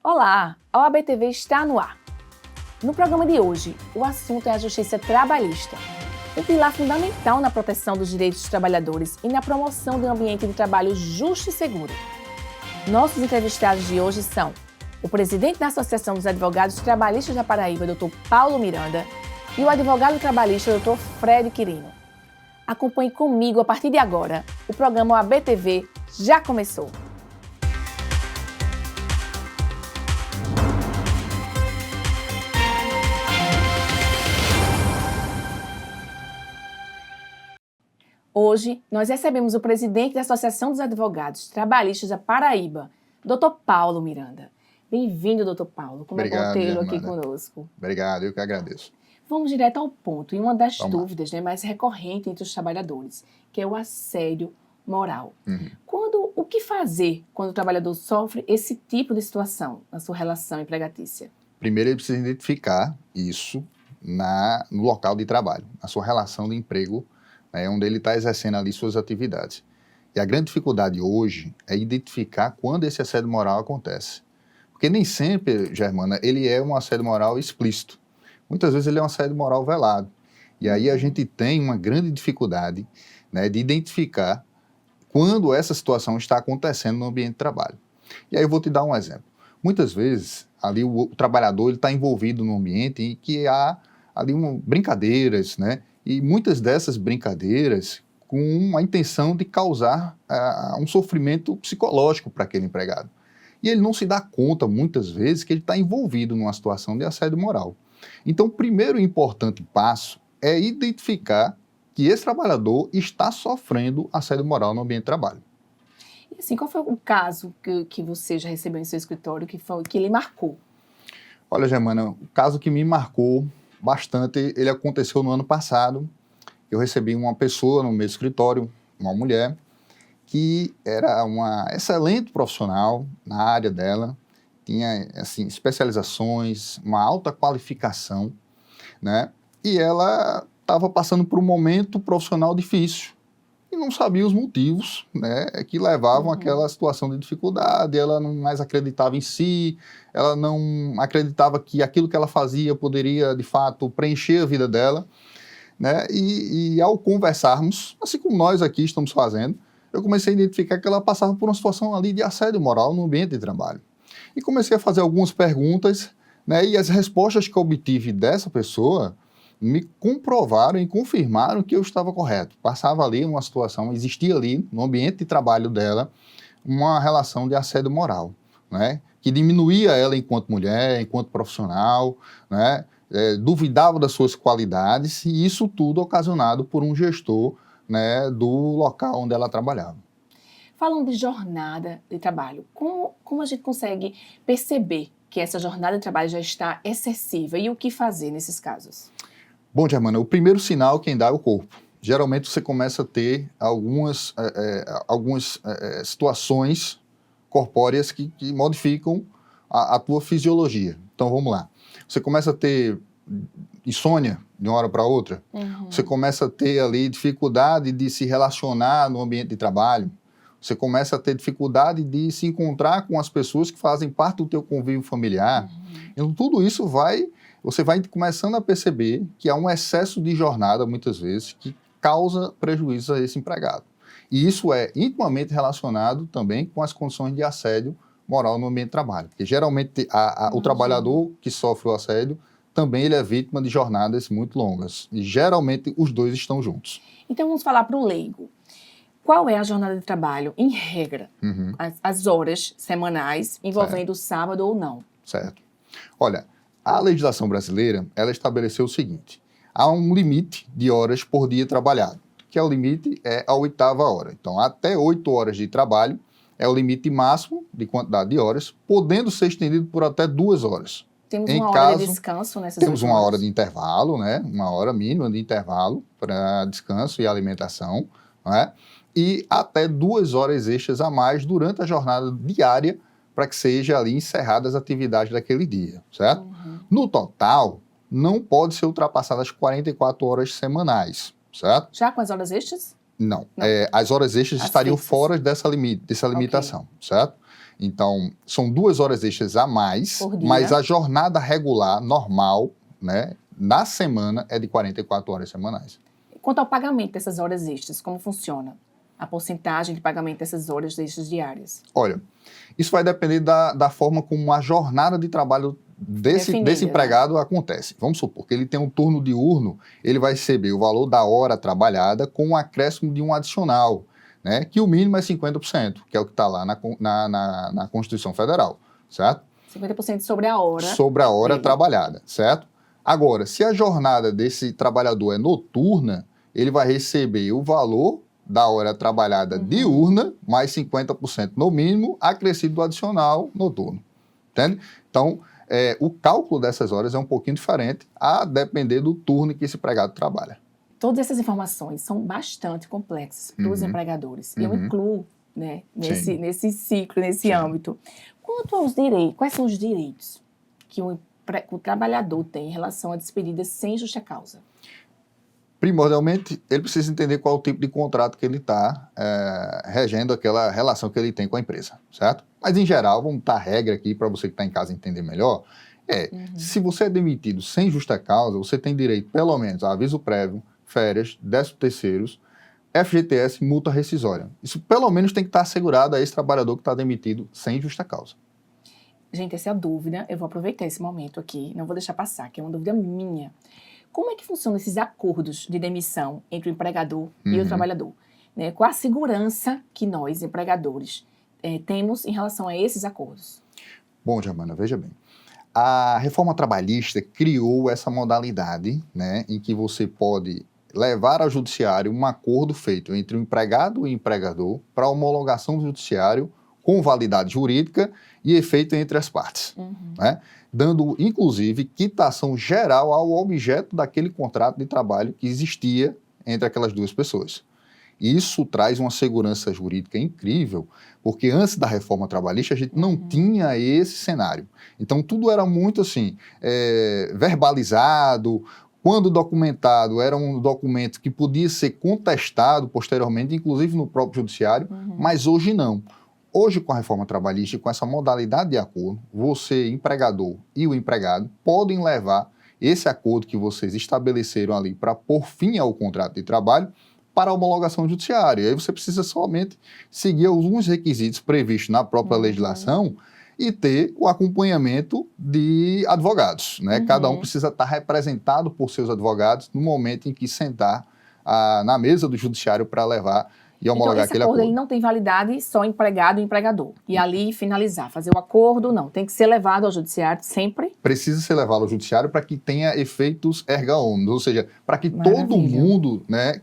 Olá, a OAB TV está no ar. No programa de hoje, o assunto é a justiça trabalhista, um pilar fundamental na proteção dos direitos dos trabalhadores e na promoção de um ambiente de trabalho justo e seguro. Nossos entrevistados de hoje são o presidente da Associação dos Advogados Trabalhistas da Paraíba, Dr. Paulo Miranda, e o advogado trabalhista, Dr. Fred Quirino. Acompanhe comigo a partir de agora. O programa OAB TV já começou. Hoje, nós recebemos o presidente da Associação dos Advogados Trabalhistas da Paraíba, Dr. Paulo Miranda. Bem-vindo, Dr. Paulo. Como Obrigado, é bom tê-lo Germana. aqui conosco. Obrigado, eu que agradeço. Vamos direto ao ponto, e uma das Vamos lá. dúvidas mais recorrentes entre os trabalhadores, que é o assédio moral. Uhum. O que fazer quando o trabalhador sofre esse tipo de situação na sua relação empregatícia? Primeiro, ele precisa identificar isso no local de trabalho, na sua relação de emprego, né, onde ele está exercendo ali suas atividades. E a grande dificuldade hoje é identificar quando esse assédio moral acontece. Porque nem sempre, Germana, ele é um assédio moral explícito. Muitas vezes ele é um assédio moral velado. E aí a gente tem uma grande dificuldade, né, de identificar quando essa situação está acontecendo no ambiente de trabalho. E aí eu vou te dar um exemplo. Muitas vezes, ali o trabalhador está envolvido num ambiente em que há ali brincadeiras, né? E muitas dessas brincadeiras com a intenção de causar um sofrimento psicológico para aquele empregado. E ele não se dá conta, muitas vezes, que ele está envolvido numa situação de assédio moral. Então, o primeiro importante passo é identificar que esse trabalhador está sofrendo assédio moral no ambiente de trabalho. E assim, qual foi o caso que você já recebeu em seu escritório que lhe marcou? Olha, Germana, o caso que me marcou bastante, ele aconteceu no ano passado. Eu recebi uma pessoa no meu escritório, uma mulher, que era uma excelente profissional na área dela, tinha assim, especializações, uma alta qualificação, né? E ela estava passando por um momento profissional difícil e não sabia os motivos, né, que levavam àquela situação de dificuldade. Ela não mais acreditava em si, ela não acreditava que aquilo que ela fazia poderia, de fato, preencher a vida dela, né? E ao conversarmos, assim como nós aqui estamos fazendo, eu comecei a identificar que ela passava por uma situação ali de assédio moral no ambiente de trabalho. E comecei a fazer algumas perguntas, né, e as respostas que eu obtive dessa pessoa me comprovaram e confirmaram que eu estava correto. Passava ali uma situação, existia ali no ambiente de trabalho dela uma relação de assédio moral, né, que diminuía ela enquanto mulher, enquanto profissional, né, duvidava das suas qualidades, e isso tudo ocasionado por um gestor, né, do local onde ela trabalhava. Falando de jornada de trabalho, como a gente consegue perceber que essa jornada de trabalho já está excessiva e o que fazer nesses casos? Bom, Germana, o primeiro sinal quem dá é o corpo. Geralmente você começa a ter algumas situações corpóreas que modificam a tua fisiologia. Então vamos lá. Você começa a ter insônia de uma hora para outra. Você começa a ter ali dificuldade de se relacionar no ambiente de trabalho. Você começa a ter dificuldade de se encontrar com as pessoas que fazem parte do teu convívio familiar. Então tudo isso você vai começando a perceber que há um excesso de jornada, muitas vezes, que causa prejuízo a esse empregado. E isso é intimamente relacionado também com as condições de assédio moral no ambiente de trabalho. Porque geralmente o trabalhador que sofre o assédio também ele é vítima de jornadas muito longas. E geralmente os dois estão juntos. Então vamos falar para o leigo. Qual é a jornada de trabalho, em regra? As horas semanais, envolvendo sábado ou não? Certo. Olha, a legislação brasileira, ela estabeleceu o seguinte: há um limite de horas por dia trabalhado, que é o limite a 8ª hora. Então, até 8 horas de trabalho é o limite máximo de quantidade de horas, podendo ser estendido por até 2 horas. Temos uma hora de descanso nessas 8 horas? Temos uma hora de intervalo, né? Uma hora mínima de intervalo para descanso e alimentação, né? E até 2 horas extras a mais durante a jornada diária, para que seja ali encerradas as atividades daquele dia, certo? No total, não pode ser ultrapassado as 44 horas semanais, certo? Já com as horas extras? Não. As horas extras estariam fixas. fora dessa limitação, certo? Então, são 2 horas extras a mais, Por dia. mas a jornada regular, normal, né, na semana é de 44 horas semanais. Quanto ao pagamento dessas horas extras, como funciona? A porcentagem de pagamento dessas horas extras diárias? Olha, isso vai depender da forma como a jornada de trabalho Definida, desse empregado acontece. Vamos supor que ele tem um turno diurno, ele vai receber o valor da hora trabalhada com um acréscimo de um adicional, né, que o mínimo é 50%, que é o que está lá na Constituição Federal, certo? 50% sobre a hora. Sobre a hora dele. trabalhada, certo? Agora, se a jornada desse trabalhador é noturna, ele vai receber o valor da hora trabalhada diurna, mais 50% no mínimo, acrescido do adicional noturno. Entende? Então, o cálculo dessas horas é um pouquinho diferente, a depender do turno que esse empregado trabalha. Todas essas informações são bastante complexas para os empregadores. E eu incluo, né, nesse ciclo, nesse âmbito. Quanto aos direitos, quais são os direitos que o trabalhador tem em relação a despedidas sem justa causa? Primordialmente, ele precisa entender qual é o tipo de contrato que ele está regendo aquela relação que ele tem com a empresa, certo? Mas, em geral, vamos dar regra aqui para você que está em casa entender melhor. Se você é demitido sem justa causa, você tem direito, pelo menos, a aviso prévio, férias, 13º, FGTS, multa rescisória. Isso, pelo menos, tem que estar assegurado a esse trabalhador que está demitido sem justa causa. Gente, essa é a dúvida. Eu vou aproveitar esse momento aqui, não vou deixar passar, que é uma dúvida minha. Como é que funcionam esses acordos de demissão entre o empregador e o trabalhador? Né? Qual a segurança que nós, empregadores, temos em relação a esses acordos? Bom, Germana, veja bem. A reforma trabalhista criou essa modalidade, né, em que você pode levar ao judiciário um acordo feito entre o empregado e o empregador para homologação do judiciário com validade jurídica e efeito entre as partes, né? Dando, inclusive, quitação geral ao objeto daquele contrato de trabalho que existia entre aquelas duas pessoas. Isso traz uma segurança jurídica incrível, porque antes da reforma trabalhista a gente não tinha esse cenário. Então tudo era muito assim, verbalizado. Quando documentado, era um documento que podia ser contestado posteriormente, inclusive no próprio judiciário, mas hoje não. Hoje, com a reforma trabalhista e com essa modalidade de acordo, você, empregador e o empregado, podem levar esse acordo que vocês estabeleceram ali para pôr fim ao contrato de trabalho para a homologação judiciária. E aí você precisa somente seguir alguns requisitos previstos na própria legislação e ter o acompanhamento de advogados, né? Cada um precisa estar representado por seus advogados no momento em que sentar na mesa do judiciário para levar e homologar aquele acordo. Ele não tem validade só empregado e empregador. E ali finalizar, fazer o acordo, não. Tem que ser levado ao judiciário sempre. Precisa ser levado ao judiciário para que tenha efeitos erga omnes, ou seja, para que todo mundo, né,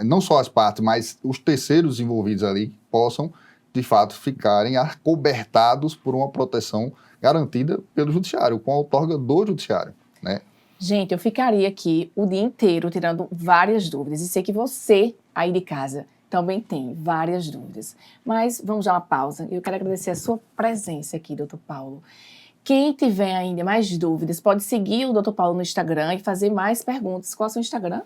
não só as partes, mas os terceiros envolvidos ali possam, de fato, ficarem acobertados por uma proteção garantida pelo judiciário, com a outorga do judiciário, né? Gente, eu ficaria aqui o dia inteiro tirando várias dúvidas. E sei que você, aí de casa, também tem várias dúvidas. Mas vamos dar uma pausa. Eu quero agradecer a sua presença aqui, Dr. Paulo. Quem tiver ainda mais dúvidas, pode seguir o Dr. Paulo no Instagram e fazer mais perguntas. Qual é o seu Instagram?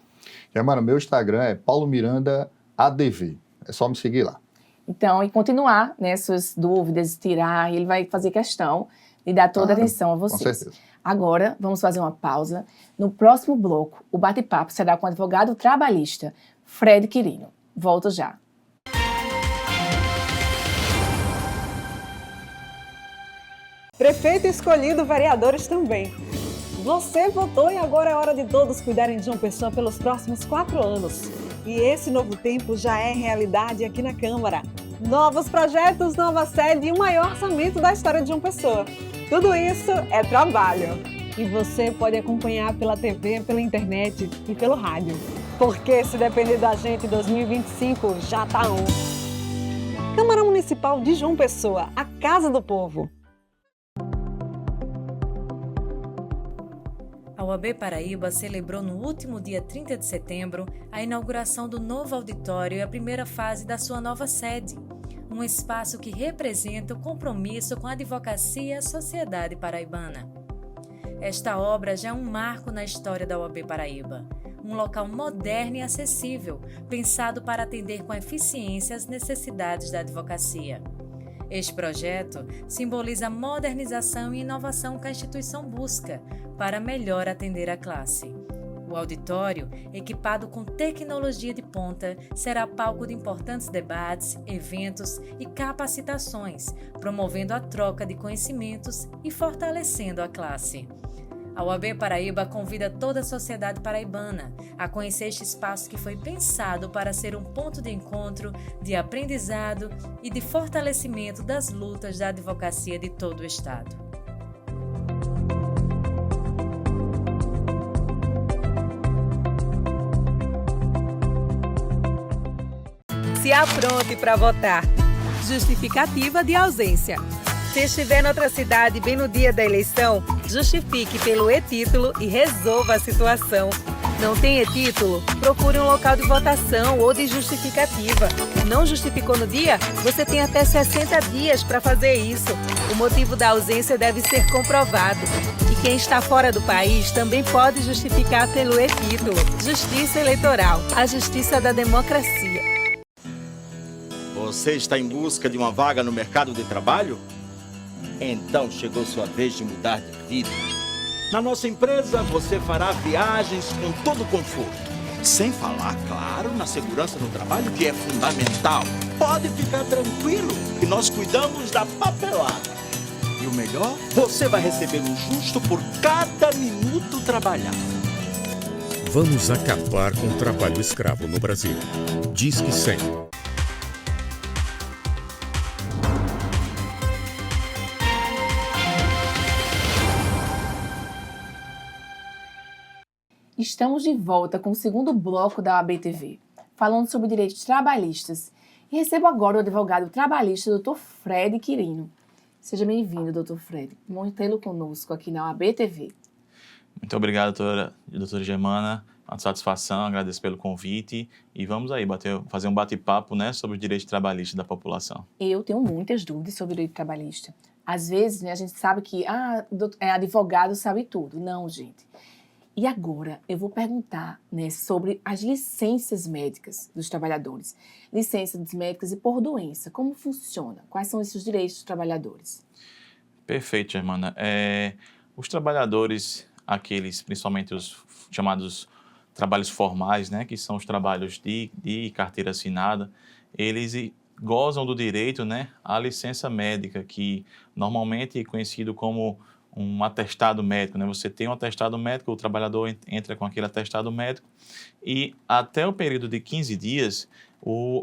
Germana, meu Instagram é Paulo Miranda ADV. É só me seguir lá. Então, e continuar, né, suas dúvidas, tirar, ele vai fazer questão de dar toda a atenção a vocês. Com certeza. Agora, vamos fazer uma pausa. No próximo bloco, o bate-papo será com o advogado trabalhista, Fred Quirino. Volto já. Prefeito escolhido, vereadores também. Você votou e agora é hora de todos cuidarem de João Pessoa pelos próximos 4 anos. E esse novo tempo já é realidade aqui na Câmara. Novos projetos, nova sede e o maior orçamento da história de João Pessoa. Tudo isso é trabalho. E você pode acompanhar pela TV, pela internet e pelo rádio. Porque se depender da gente, 2025 já tá on. Câmara Municipal de João Pessoa, a Casa do Povo. A UAB Paraíba celebrou no último dia 30 de setembro a inauguração do novo auditório e a primeira fase da sua nova sede. Um espaço que representa o compromisso com a advocacia e a sociedade paraibana. Esta obra já é um marco na história da UAB Paraíba. Um local moderno e acessível, pensado para atender com eficiência as necessidades da advocacia. Este projeto simboliza a modernização e inovação que a instituição busca para melhor atender a classe. O auditório, equipado com tecnologia de ponta, será palco de importantes debates, eventos e capacitações, promovendo a troca de conhecimentos e fortalecendo a classe. A UAB Paraíba convida toda a sociedade paraibana a conhecer este espaço que foi pensado para ser um ponto de encontro, de aprendizado e de fortalecimento das lutas da advocacia de todo o Estado. Se apronte para votar. Justificativa de ausência. Se estiver em outra cidade bem no dia da eleição, justifique pelo e-título e resolva a situação. Não tem e-título? Procure um local de votação ou de justificativa. Não justificou no dia? Você tem até 60 dias para fazer isso. O motivo da ausência deve ser comprovado. E quem está fora do país também pode justificar pelo e-título. Justiça Eleitoral, a justiça da democracia. Você está em busca de uma vaga no mercado de trabalho? Então chegou sua vez de mudar de vida. Na nossa empresa, você fará viagens com todo conforto. Sem falar, claro, na segurança no trabalho, que é fundamental. Pode ficar tranquilo, que nós cuidamos da papelada. E o melhor, você vai receber o justo por cada minuto trabalhado. Vamos acabar com o trabalho escravo no Brasil. Disque 100. Estamos de volta com o segundo bloco da OAB TV, falando sobre direitos trabalhistas. E recebo agora o advogado trabalhista, Dr. Fred Quirino. Seja bem-vindo, Dr. Fred. Vamos tê-lo conosco aqui na OAB TV. Muito obrigado, doutora Germana. Uma satisfação, agradeço pelo convite. E vamos aí fazer um bate-papo, né, sobre os direitos trabalhistas da população. Eu tenho muitas dúvidas sobre o direito trabalhista. Às vezes, né, a gente sabe que advogado sabe tudo. Não, gente. E agora eu vou perguntar, né, sobre as licenças médicas dos trabalhadores. Licenças médicas e por doença, como funciona? Quais são esses direitos dos trabalhadores? Perfeito, Germana. Os trabalhadores, aqueles, principalmente os chamados trabalhos formais, né, que são os trabalhos de carteira assinada, eles gozam do direito, né, à licença médica, que normalmente é conhecido como um atestado médico, né? Você tem um atestado médico, o trabalhador entra com aquele atestado médico e até o período de 15 dias,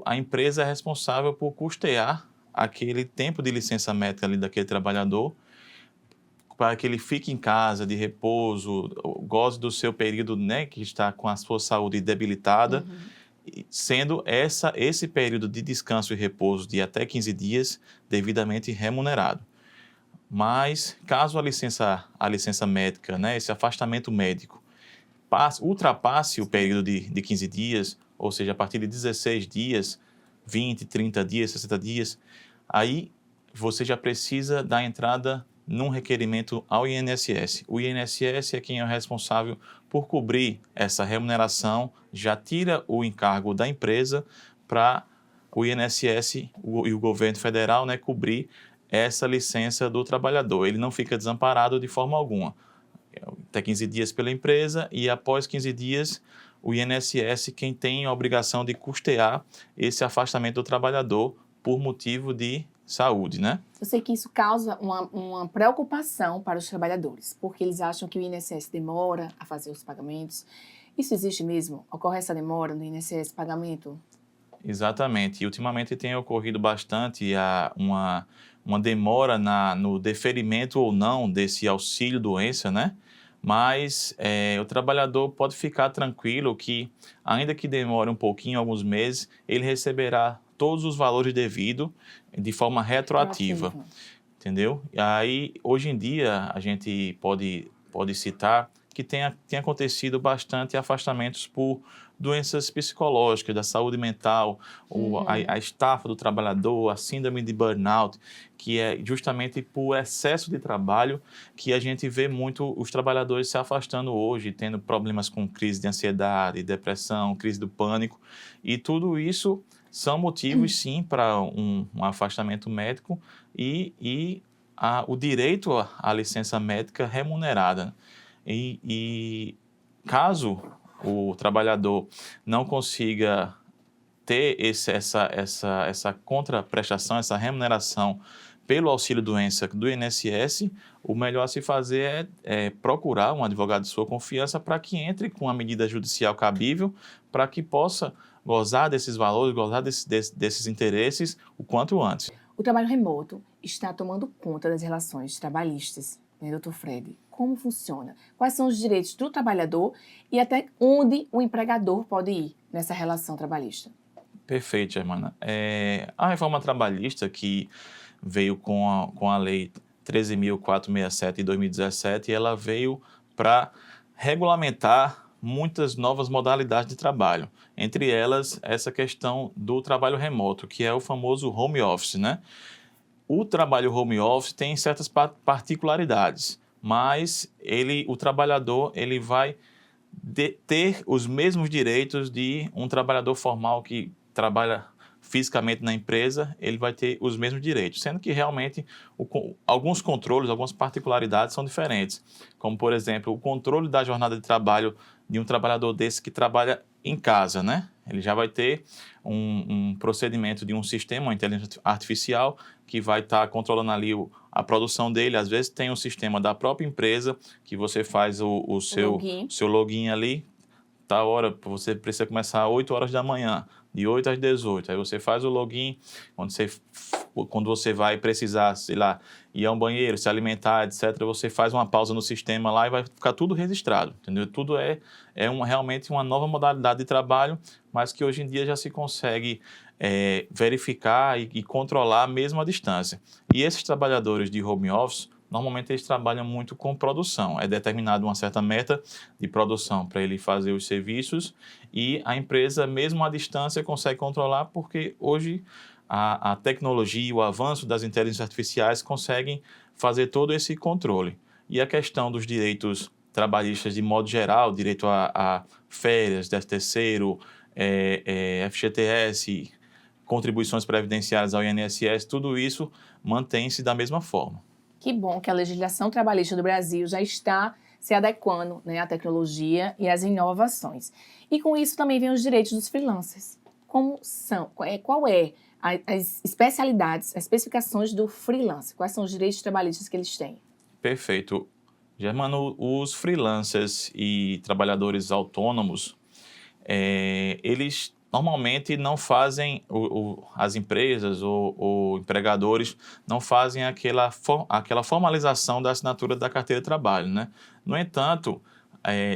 a empresa é responsável por custear aquele tempo de licença médica ali daquele trabalhador para que ele fique em casa de repouso, goze do seu período, né, que está com a sua saúde debilitada, sendo esse período de descanso e repouso de até 15 dias devidamente remunerado. Mas, caso a licença médica, né, esse afastamento médico, ultrapasse o período de 15 dias, ou seja, a partir de 16 dias, 20, 30 dias, 60 dias, aí você já precisa dar entrada num requerimento ao INSS. O INSS é quem é o responsável por cobrir essa remuneração, já tira o encargo da empresa para o INSS e o governo federal, né, cobrir essa licença do trabalhador. Ele não fica desamparado de forma alguma. Até 15 dias pela empresa e após 15 dias o INSS quem tem a obrigação de custear esse afastamento do trabalhador por motivo de saúde, né? Eu sei que isso causa uma preocupação para os trabalhadores, porque eles acham que o INSS demora a fazer os pagamentos. Isso existe mesmo? Ocorre essa demora no INSS pagamento? Exatamente. E ultimamente tem ocorrido bastante uma demora no deferimento ou não desse auxílio-doença, né? Mas o trabalhador pode ficar tranquilo que, ainda que demore um pouquinho, alguns meses, ele receberá todos os valores devidos de forma retroativa, entendeu? E aí, hoje em dia, a gente pode citar que tem acontecido bastante afastamentos por doenças psicológicas, da saúde mental, a estafa do trabalhador, a síndrome de burnout, que é justamente por excesso de trabalho que a gente vê muito os trabalhadores se afastando hoje, tendo problemas com crise de ansiedade, depressão, crise do pânico, e tudo isso são motivos, sim, para um afastamento médico e o direito à licença médica remunerada. E caso o trabalhador não consiga ter essa contraprestação, essa remuneração pelo auxílio-doença do INSS, o melhor a se fazer é procurar um advogado de sua confiança para que entre com a medida judicial cabível, para que possa gozar desses valores, gozar desses interesses o quanto antes. O trabalho remoto está tomando conta das relações trabalhistas, né, doutor Fred? Como funciona? Quais são os direitos do trabalhador e até onde o empregador pode ir nessa relação trabalhista? Perfeito, Germana. A reforma trabalhista que veio com a lei 13.467 de 2017, ela veio para regulamentar muitas novas modalidades de trabalho. Entre elas, essa questão do trabalho remoto, que é o famoso home office, né? O trabalho home office tem certas particularidades, mas o trabalhador ele vai ter os mesmos direitos de um trabalhador formal que trabalha fisicamente na empresa, ele vai ter os mesmos direitos, sendo que realmente alguns controles, algumas particularidades são diferentes, como por exemplo, o controle da jornada de trabalho de um trabalhador desse que trabalha em casa, né? Ele já vai ter um procedimento de um sistema, uma inteligência artificial, que vai estar controlando ali a produção dele. Às vezes tem um sistema da própria empresa, que você faz o seu login ali, tá hora, você precisa começar às 8 horas da manhã, de 8 às 18. Aí você faz o login, quando você vai precisar, sei lá, ir a um banheiro, se alimentar, etc., você faz uma pausa no sistema lá e vai ficar tudo registrado, entendeu? Tudo realmente uma nova modalidade de trabalho, mas que hoje em dia já se consegue verificar e controlar mesmo à distância. E esses trabalhadores de home office, normalmente eles trabalham muito com produção. É determinada uma certa meta de produção para ele fazer os serviços e a empresa, mesmo à distância, consegue controlar porque hoje a tecnologia e o avanço das inteligências artificiais conseguem fazer todo esse controle. E a questão dos direitos trabalhistas de modo geral, direito a férias, 13º, FGTS, contribuições previdenciárias ao INSS, tudo isso mantém-se da mesma forma. Que bom que a legislação trabalhista do Brasil já está se adequando, né, à tecnologia e às inovações. E com isso também vem os direitos dos freelancers. Como são? Qual é as especialidades, as especificações do freelancer? Quais são os direitos trabalhistas que eles têm? Perfeito. Germano, os freelancers e trabalhadores autônomos, eles normalmente não fazem, as empresas ou empregadores não fazem aquela formalização da assinatura da carteira de trabalho, né? No entanto,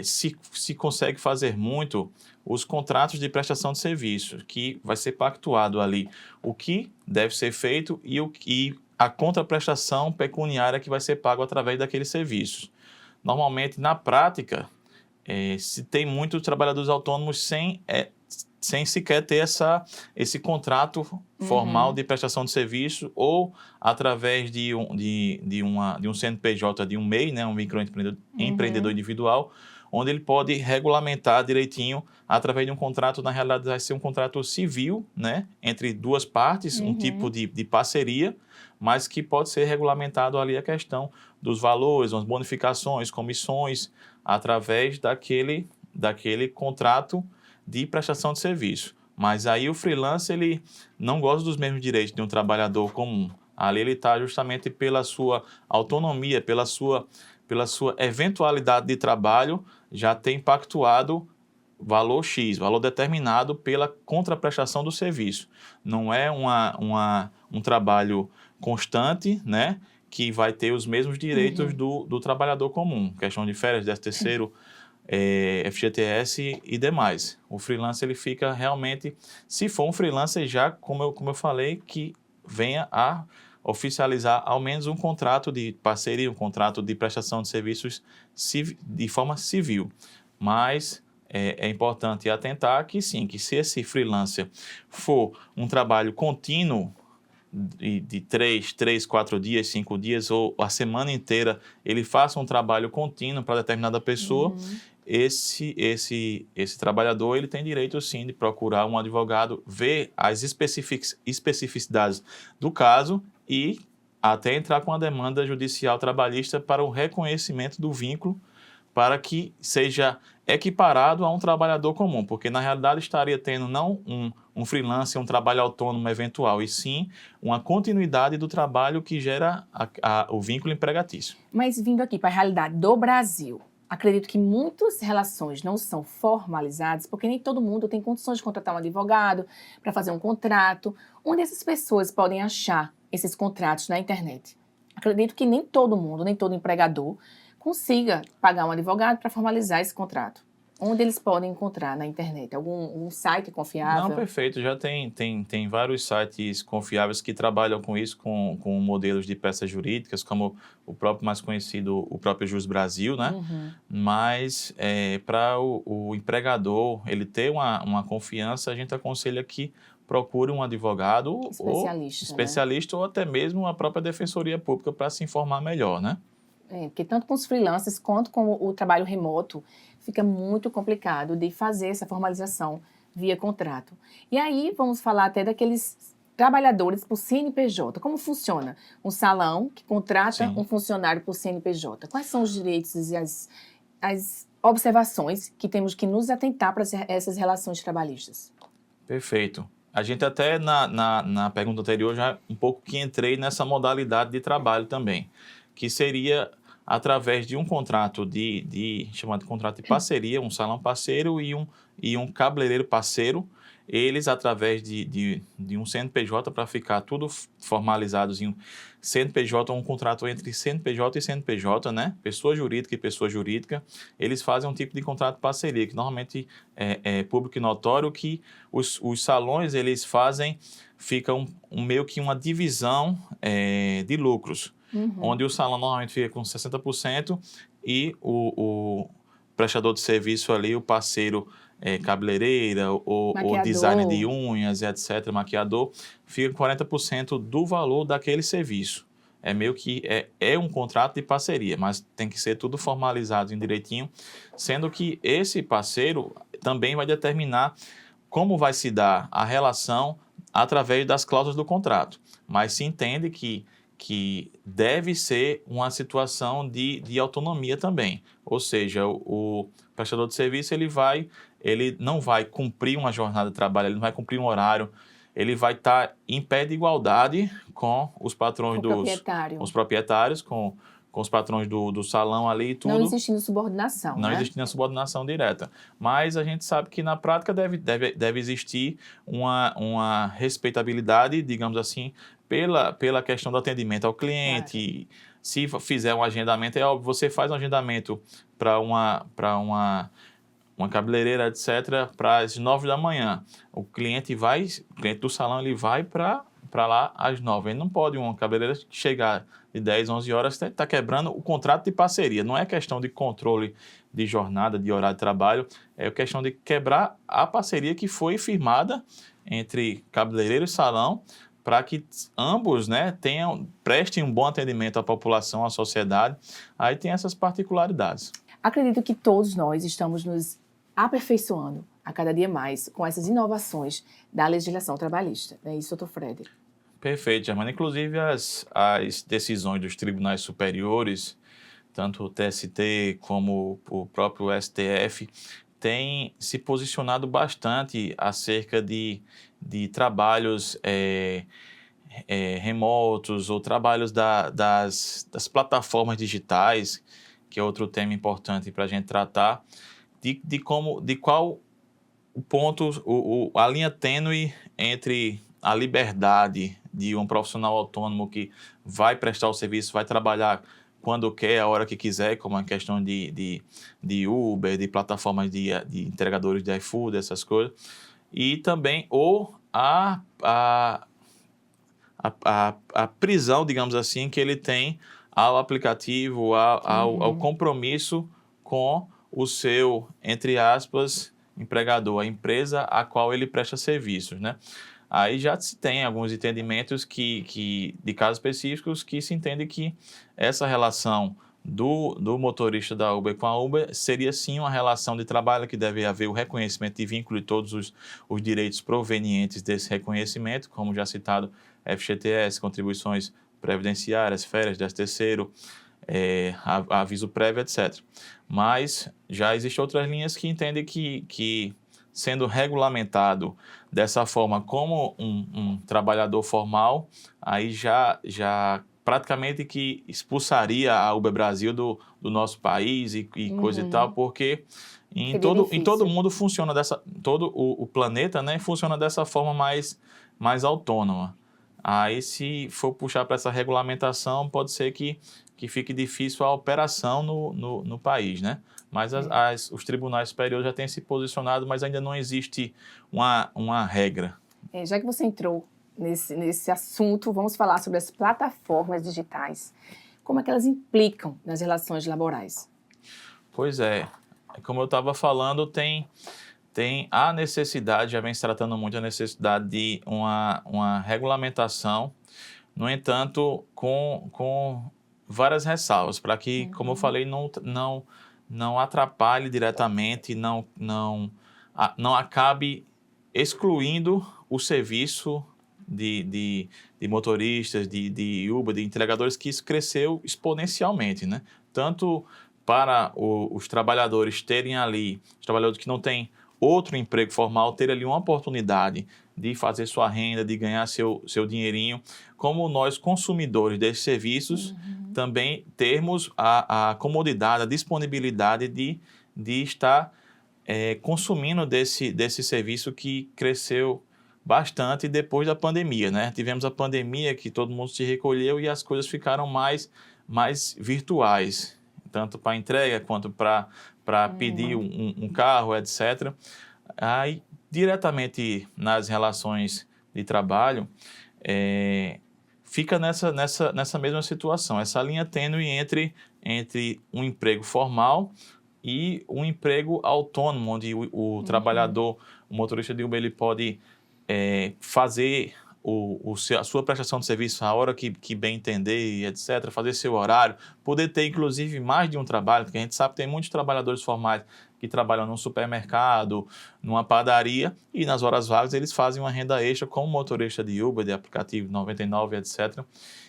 se consegue fazer muito os contratos de prestação de serviço, que vai ser pactuado ali o que deve ser feito e a contraprestação pecuniária que vai ser pago através daqueles serviços. Normalmente, na prática, se tem muitos trabalhadores autônomos sem sequer ter esse contrato formal de prestação de serviço ou através de um CNPJ, de um MEI, né, um microempreendedor individual, onde ele pode regulamentar direitinho através de um contrato, na realidade vai ser um contrato civil, né, entre duas partes, um tipo de parceria, mas que pode ser regulamentado ali a questão dos valores, as bonificações, comissões, através daquele contrato de prestação de serviço. Mas aí o freelancer, ele não gosta dos mesmos direitos de um trabalhador comum. Ali ele está justamente pela sua autonomia, pela sua eventualidade de trabalho, já tem pactuado valor X, valor determinado pela contraprestação do serviço. Não é um trabalho constante, né, que vai ter os mesmos direitos do trabalhador comum. Questão de férias, 13º, FGTS e demais. O freelancer ele fica realmente, se for um freelancer já, como eu falei, que venha a oficializar ao menos um contrato de parceria, um contrato de prestação de serviços de forma civil. Mas é importante atentar que sim, que se esse freelancer for um trabalho contínuo de 3, 4 dias, 5 dias ou a semana inteira, ele faça um trabalho contínuo para determinada pessoa, esse trabalhador ele tem direito sim de procurar um advogado, ver as especificidades do caso e até entrar com a demanda judicial trabalhista para o reconhecimento do vínculo, para que seja equiparado a um trabalhador comum, porque na realidade estaria tendo não um freelancer, um trabalho autônomo eventual, e sim uma continuidade do trabalho que gera o vínculo empregatício. Mas vindo aqui para a realidade do Brasil, acredito que muitas relações não são formalizadas, porque nem todo mundo tem condições de contratar um advogado para fazer um contrato. Onde essas pessoas podem achar esses contratos na internet? Acredito que nem todo mundo, nem todo empregador consiga pagar um advogado para formalizar esse contrato. Onde eles podem encontrar na internet? Algum site confiável? Não, perfeito. Já tem vários sites confiáveis que trabalham com isso, com modelos de peças jurídicas, como o próprio mais conhecido, o próprio Jus Brasil, né? Uhum. Mas para o empregador ele ter uma confiança, a gente aconselha que procure um advogado especialista, ou até mesmo a própria Defensoria Pública para se informar melhor, né? Porque tanto com os freelancers quanto com o trabalho remoto, fica muito complicado de fazer essa formalização via contrato. E aí vamos falar até daqueles trabalhadores por CNPJ. Como funciona? Um salão que contrata um funcionário por CNPJ. Quais são os direitos e as observações que temos que nos atentar para essas relações trabalhistas? Perfeito. A gente até na pergunta anterior já um pouco que entrei nessa modalidade de trabalho também, que seria através de um contrato chamado de contrato de parceria, um salão parceiro e um cabeleireiro parceiro, eles através de um CNPJ, para ficar tudo formalizados em um CNPJ, um contrato entre CNPJ e CNPJ, né? Pessoa jurídica e pessoa jurídica, eles fazem um tipo de contrato de parceria, que normalmente é público e notório, que os salões eles fazem, fica meio que uma divisão de lucros. Uhum. Onde o salão normalmente fica com 60% e o prestador de serviço ali, o parceiro cabeleireira, o design de unhas, etc., maquiador, fica com 40% do valor daquele serviço. É meio que um contrato de parceria, mas tem que ser tudo formalizado direitinho, sendo que esse parceiro também vai determinar como vai se dar a relação através das cláusulas do contrato. Mas se entende que deve ser uma situação de autonomia também. Ou seja, o prestador de serviço ele não vai cumprir uma jornada de trabalho, ele não vai cumprir um horário, ele vai estar em pé de igualdade com os patrões os proprietários, com os patrões do salão ali e tudo. Não existindo subordinação, Não né? existindo a subordinação direta. Mas a gente sabe que na prática deve existir uma respeitabilidade, digamos assim, pela questão do atendimento ao cliente. Claro. Se fizer um agendamento, é óbvio, você faz um agendamento para uma cabeleireira, etc., para as 9 da manhã. O cliente do salão ele vai para lá às 9. Ele não pode uma cabeleireira chegar de 10, 11 horas, está quebrando o contrato de parceria. Não é questão de controle de jornada, de horário de trabalho, é questão de quebrar a parceria que foi firmada entre cabeleireiro e salão, para que ambos, né, prestem um bom atendimento à população, à sociedade. Aí tem essas particularidades. Acredito que todos nós estamos nos aperfeiçoando a cada dia mais com essas inovações da legislação trabalhista. É isso, doutor Fred? Perfeito, Germana. Inclusive as decisões dos tribunais superiores, tanto o TST como o próprio STF, têm se posicionado bastante acerca de trabalhos remotos ou trabalhos das plataformas digitais, que é outro tema importante para a gente tratar, de qual o ponto, a linha tênue entre a liberdade de um profissional autônomo que vai prestar o serviço, vai trabalhar quando quer, a hora que quiser, como a questão de Uber, de plataformas de entregadores de iFood, essas coisas, e também a prisão, digamos assim, que ele tem ao aplicativo, ao compromisso com o seu, entre aspas, empregador, a empresa a qual ele presta serviços, né? Aí já se tem alguns entendimentos de casos específicos que se entende que essa relação do motorista da Uber com a Uber seria sim uma relação de trabalho que deve haver o reconhecimento de vínculo e todos os direitos provenientes desse reconhecimento, como já citado, FGTS, contribuições previdenciárias, férias, 13º, aviso prévio, etc. Mas já existem outras linhas que entendem que sendo regulamentado dessa forma como um trabalhador formal, aí já praticamente que expulsaria a Uber Brasil do nosso país e coisa e tal, porque em todo mundo funciona todo o planeta, né, funciona dessa forma mais autônoma. Aí, se for puxar para essa regulamentação, pode ser que fique difícil a operação no país, né? Mas os tribunais superiores já têm se posicionado, mas ainda não existe uma regra. Já que você entrou nesse assunto, vamos falar sobre as plataformas digitais. Como é que elas implicam nas relações laborais? Pois é. Como eu estava falando, tem a necessidade, já vem se tratando muito a necessidade de uma regulamentação, no entanto, com várias ressalvas, para que, como eu falei, não atrapalhe diretamente, não acabe excluindo o serviço de motoristas, de Uber, de entregadores, que isso cresceu exponencialmente, né? Tanto para os trabalhadores terem ali, os trabalhadores que não têm outro emprego formal, ter ali uma oportunidade de fazer sua renda, de ganhar seu dinheirinho, como nós, consumidores desses serviços, também termos a comodidade, a disponibilidade de estar consumindo desse serviço que cresceu bastante depois da pandemia, né? Tivemos a pandemia que todo mundo se recolheu e as coisas ficaram mais virtuais, tanto para entrega quanto para pedir um carro, etc. Aí, diretamente nas relações de trabalho, fica nessa mesma situação, essa linha tênue entre um emprego formal e um emprego autônomo, onde o trabalhador, o motorista de Uber, ele pode fazer a sua prestação de serviço a hora que bem entender, etc., fazer seu horário, poder ter, inclusive, mais de um trabalho, porque a gente sabe que tem muitos trabalhadores formais que trabalham num supermercado, numa padaria, e nas horas vagas eles fazem uma renda extra como motorista de Uber, de aplicativo 99, etc.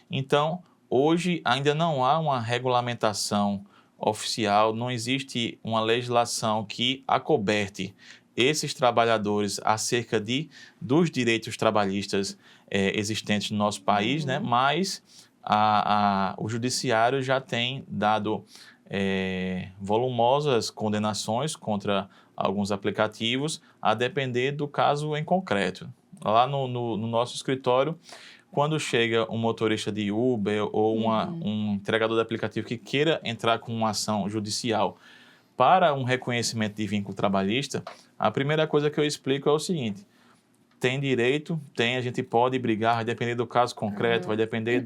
Então, hoje ainda não há uma regulamentação oficial, não existe uma legislação que acoberte esses trabalhadores acerca dos direitos trabalhistas existentes no nosso país, né? Mas o judiciário já tem dado volumosas condenações contra alguns aplicativos, a depender do caso em concreto. Lá no nosso escritório, quando chega um motorista de Uber ou um entregador de aplicativo que queira entrar com uma ação judicial para um reconhecimento de vínculo trabalhista, a primeira coisa que eu explico é o seguinte: tem direito, a gente pode brigar, vai depender do caso concreto, vai depender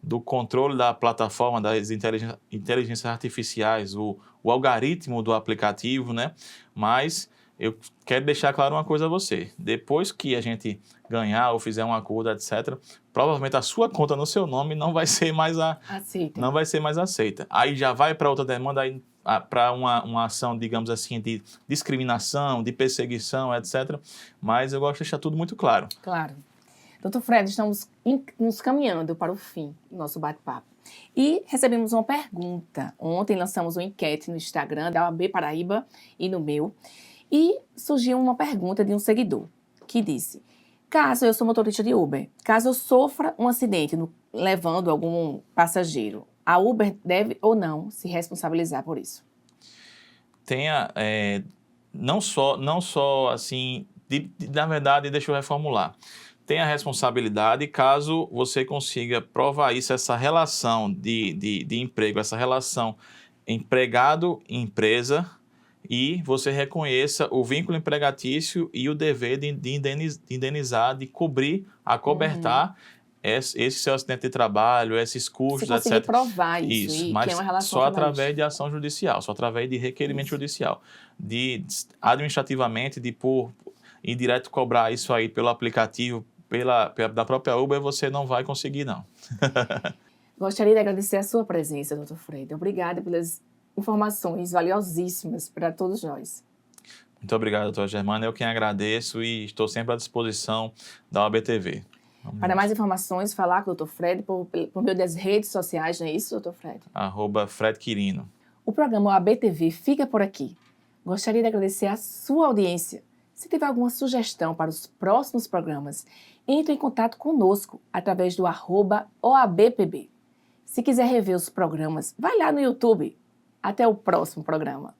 do controle da plataforma, das inteligências artificiais, o algoritmo do aplicativo, né? Mas eu quero deixar claro uma coisa a você: depois que a gente ganhar ou fizer um acordo, etc., provavelmente a sua conta no seu nome não vai ser mais aceita. Aí já vai para outra demanda, para uma ação, digamos assim, de discriminação, de perseguição, etc. Mas eu gosto de deixar tudo muito claro. Claro. Doutor Fred, estamos nos caminhando para o fim do nosso bate-papo. E recebemos uma pergunta. Ontem lançamos uma enquete no Instagram da OAB Paraíba e no meu. E surgiu uma pergunta de um seguidor que disse: caso eu sou motorista de Uber, caso eu sofra um acidente levando algum passageiro, a Uber deve ou não se responsabilizar por isso? Não só assim, na verdade, deixa eu reformular. Tem a responsabilidade caso você consiga provar isso, essa relação de emprego, essa relação empregado-empresa, e você reconheça o vínculo empregatício e o dever de indenizar, de acobertar esse seu acidente de trabalho, esses custos, etc. Se conseguir provar isso, mas que é uma relação só através de ação judicial, só através de requerimento judicial. Administrativamente, de por indireto cobrar isso aí pelo aplicativo, da própria Uber, você não vai conseguir, não. Gostaria de agradecer a sua presença, Dr. Fred. Obrigada pelas informações valiosíssimas para todos nós. Muito obrigado, doutora Germana. Eu quem agradeço e estou sempre à disposição da OABTV. Para mais informações, falar com o Dr. Fred por meio das redes sociais, não é isso, Dr. Fred? @Fred Quirino. O programa OABTV fica por aqui. Gostaria de agradecer a sua audiência. Se tiver alguma sugestão para os próximos programas, entre em contato conosco através do @OABPB. Se quiser rever os programas, vai lá no YouTube. Até o próximo programa.